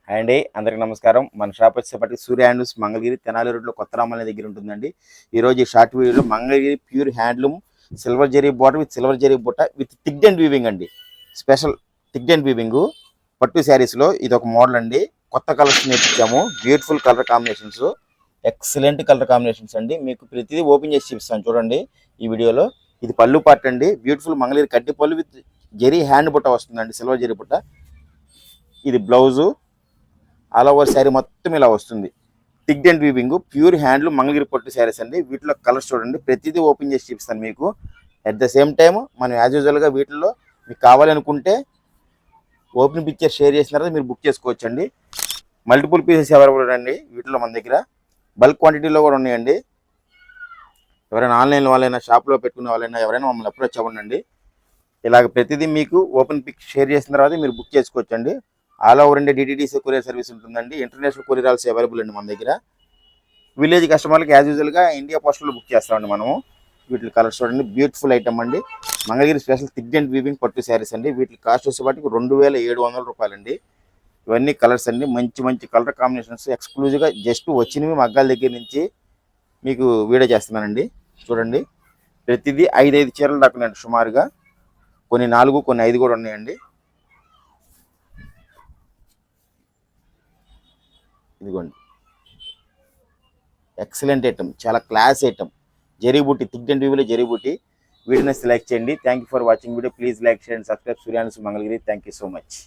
Hi అండి, అందరికీ నమస్కారం. మన షాప్ వచ్చేసరికి సూర్య హ్యాండ్లూమ్స్ మంగళగిరి తెనాలి రోడ్లో కొత్త రామాలయ దగ్గర ఉంటుందండి. ఈరోజు ఈ షార్ట్ వీడియోలో Mangalagiri pure handloom silver zari border with silver zari బుట్ట విత్ థిక్ అండ్ వీవింగ్ అండి. స్పెషల్ థిక్ అండ్ వీవింగ్ పట్టు శారీస్లో ఇది ఒక మోడల్ అండి. కొత్త కలర్స్ నేర్పించాము. Beautiful colour combinations, excellent colour combinations అండి. మీకు ప్రతిదీ ఓపెన్ చేసి చూపిస్తాను చూడండి ఈ వీడియోలో. ఇది పళ్ళు పార్ట్ అండి. బ్యూటిఫుల్ మంగళగిరి కడ్డీ పళ్ళు విత్ జరీ హ్యాండ్ బుట్ట వస్తుందండి, సిల్వర్ జరీ బుట్ట. ఇది బ్లౌజు. ఆల్ ఓవర్ శారీ మొత్తం ఇలా వస్తుంది. Thick and weaving pure handloom Mangalagiri పట్టు శారీస్ అండి. వీటిలో కలర్స్ చూడండి, ప్రతిదీ ఓపెన్ చేసి చూపిస్తాను మీకు. అట్ ద సేమ్ టైం మనం యాజ్ యూజువల్గా వీటిల్లో మీకు కావాలనుకుంటే ఓపెన్ పిక్చర్ షేర్ చేసిన తర్వాత మీరు బుక్ చేసుకోవచ్చు అండి. మల్టిపుల్ పీసెస్ అవైలబుల్ అండి వీటిలో మన దగ్గర. బల్క్ క్వాంటిటీలో కూడా ఉన్నాయండి. ఎవరైనా ఆన్లైన్ వాళ్ళైనా షాప్లో పెట్టుకునే వాళ్ళైనా ఎవరైనా మమ్మల్ని అప్రోచ్ అవ్వండి. ఇలాగ ప్రతిదీ మీకు ఓపెన్ పిక్ షేర్ చేసిన తర్వాత మీరు బుక్ చేసుకోవచ్చు అండి. All over India DTDC courier service ఉంటుందండి. ఇంటర్నేషనల్ కొరియర్ ఆల్సో అవైలబుల్ అండి మన దగ్గర. విలేజ్ కస్టమర్లకి యాజ్ యూజువల్గా ఇండియా పోస్ట్లో బుక్ చేస్తామండి మనము. వీటి కలర్స్ చూడండి, బ్యూటిఫుల్ ఐటమ్ అండి. Mangalagiri special thick and weaving పట్టు శారీస్ అండి. వీటి కాస్ట్ వచ్చేపాటికి 2700 రూపాయలండి. ఇవన్నీ కలర్స్ అండి, మంచి మంచి కలర్ కాంబినేషన్స్. ఎక్స్క్లూజివ్గా జస్ట్ వచ్చినవి మగ్గాల దగ్గర నుంచి మీకు వీడియో చేస్తున్నానండి. చూడండి, ప్రతిదీ 5 చీరలు దాకా సుమారుగా. కొన్ని 4, కొన్ని 5 కూడా ఉన్నాయండి. ఇదిగోండి, ఎక్సలెంట్ ఐటమ్, చాలా క్లాస్ ఐటమ్. జరీ బూటీ, థిక్ అండ్ వీవింగ్ జరీ బూటీ. వీడియోని సెలెక్ట్ చేయండి. Thank you for watching video. Please like, share and subscribe Surya handlooms Mangalagiri. Thank you so much.